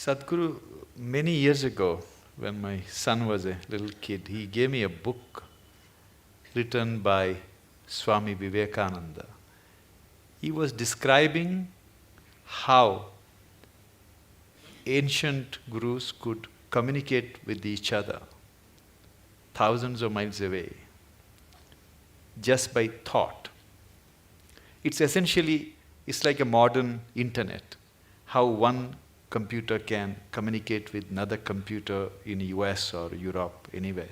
Sadhguru, many years ago, when my son was a little kid, he gave me a book written by Swami Vivekananda. He was describing how ancient gurus could communicate with each other thousands of miles away just by thought. It's like a modern internet, how one computer can communicate with another computer in US or Europe, anywhere.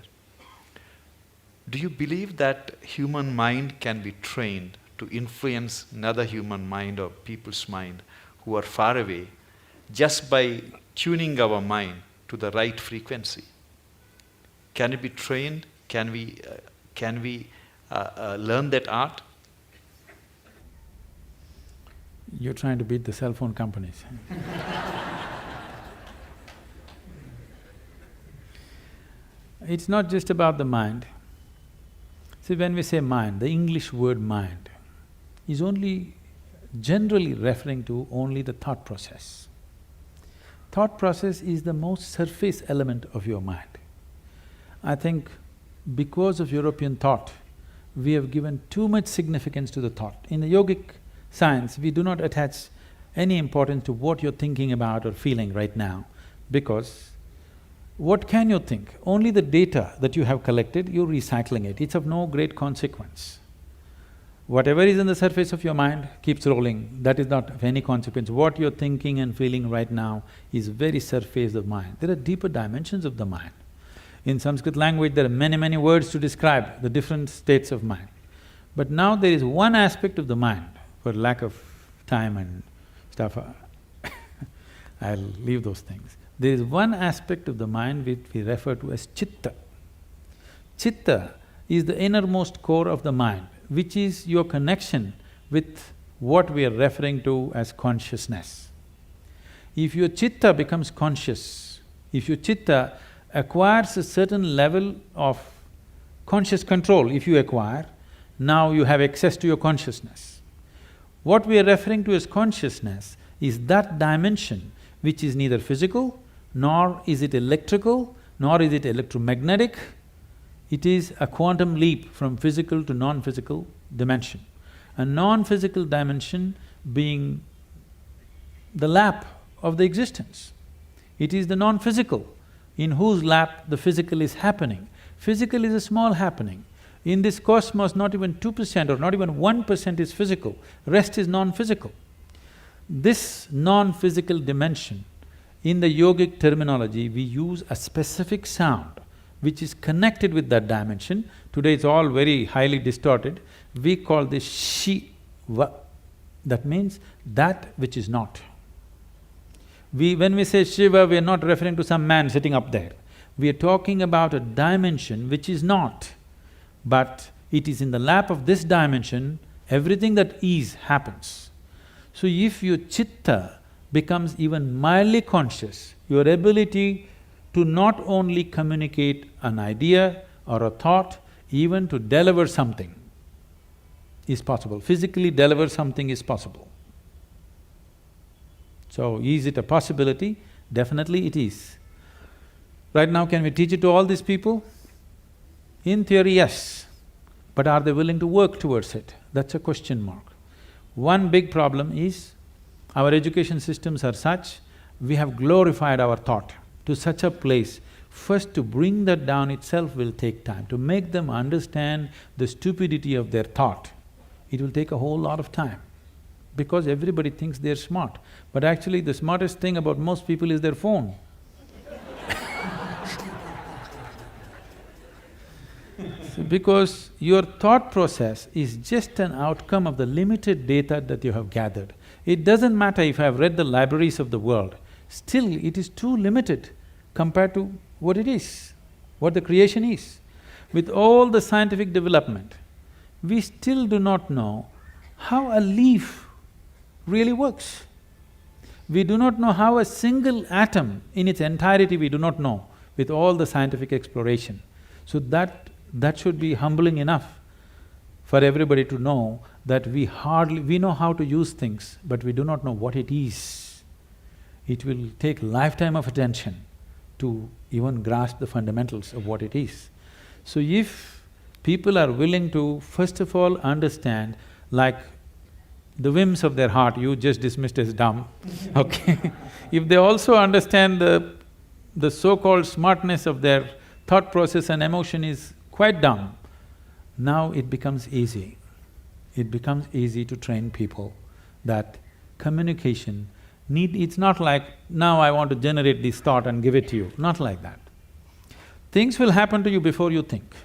Do you believe that human mind can be trained to influence another human mind or people's mind who are far away just by tuning our mind to the right frequency? Can it be trained? Can we learn that art? You're trying to beat the cell phone companies. It's not just about the mind. See, when we say mind, the English word mind is only generally referring to only the thought process. Thought process is the most surface element of your mind. I think because of European thought, we have given too much significance to the thought. In the yogic science, we do not attach any importance to what you're thinking about or feeling right now, because what can you think? Only the data that you have collected, you're recycling it. It's of no great consequence. Whatever is on the surface of your mind keeps rolling, that is not of any consequence. What you're thinking and feeling right now is very surface of mind. There are deeper dimensions of the mind. In Sanskrit language, there are many words to describe the different states of mind. But now there is one aspect of the mind, for lack of time and stuff, I'll leave those things. There is one aspect of the mind which we refer to as Chitta. Chitta is the innermost core of the mind, which is your connection with what we are referring to as consciousness. If your Chitta becomes conscious, if your Chitta acquires a certain level of conscious control, if you acquire, now you have access to your consciousness. What we are referring to as consciousness is that dimension which is neither physical, nor is it electrical, nor is it electromagnetic. It is a quantum leap from physical to non-physical dimension. A non-physical dimension being the lap of the existence. It is the non-physical in whose lap the physical is happening. Physical is a small happening. In this cosmos, not even 2% or not even 1% is physical, rest is non-physical. This non-physical dimension, in the yogic terminology, we use a specific sound which is connected with that dimension. Today it's all very highly distorted. We call this Shiva. That means that which is not. When we say Shiva, we are not referring to some man sitting up there. We are talking about a dimension which is not, but it is in the lap of this dimension, everything that is happens. So if your Chitta becomes even mildly conscious, your ability to not only communicate an idea or a thought, even to deliver something is possible. Physically deliver something is possible. So, is it a possibility? Definitely it is. Right now, can we teach it to all these people? In theory, yes. But are they willing to work towards it? That's a question mark. One big problem is, our education systems are such, we have glorified our thought to such a place. First, to bring that down itself will take time. To make them understand the stupidity of their thought, it will take a whole lot of time. Because everybody thinks they're smart, but actually the smartest thing about most people is their phone. Because your thought process is just an outcome of the limited data that you have gathered. It doesn't matter if I have read the libraries of the world, still it is too limited compared to what it is, what the creation is. With all the scientific development, we still do not know how a leaf really works. We do not know how a single atom in its entirety we do not know with all the scientific exploration. So that should be humbling enough for everybody to know that we know how to use things, but we do not know what it is. it will take lifetime of attention to even grasp the fundamentals of what it is. So if people are willing to first of all understand, like the whims of their heart you just dismissed as dumb, okay? If they also understand the so-called smartness of their thought process and emotion is quite dumb, now it becomes easy. It becomes easy to train people that communication it's not like, now I want to generate this thought and give it to you, not like that. Things will happen to you before you think.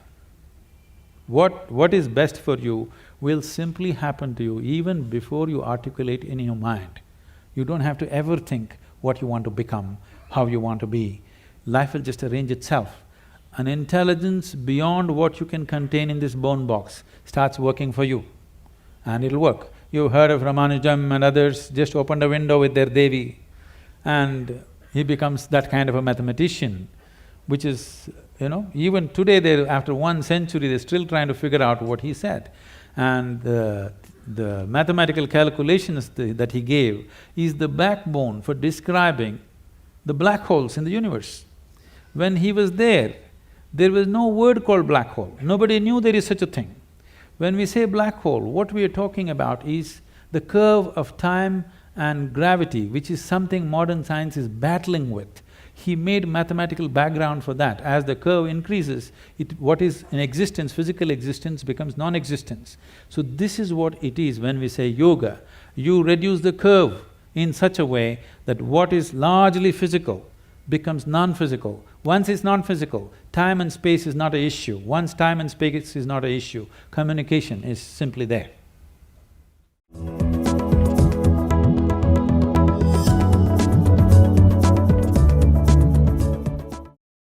What is best for you will simply happen to you even before you articulate in your mind. You don't have to ever think what you want to become, how you want to be. Life will just arrange itself. An intelligence beyond what you can contain in this bone box starts working for you, and it'll work. You heard of Ramanujam and others just opened a window with their Devi, and he becomes that kind of a mathematician, which is, even today after 1 century, they're still trying to figure out what he said. And the mathematical calculations that he gave is the backbone for describing the black holes in the universe. When he was there was no word called black hole, nobody knew there is such a thing. When we say black hole, what we are talking about is the curve of time and gravity, which is something modern science is battling with. He made mathematical background for that. As the curve increases, what is in existence, physical existence, becomes non-existence. So this is what it is when we say yoga. You reduce the curve in such a way that what is largely physical becomes non-physical. Once it's non-physical, time and space is not an issue. Once time and space is not an issue, communication is simply there.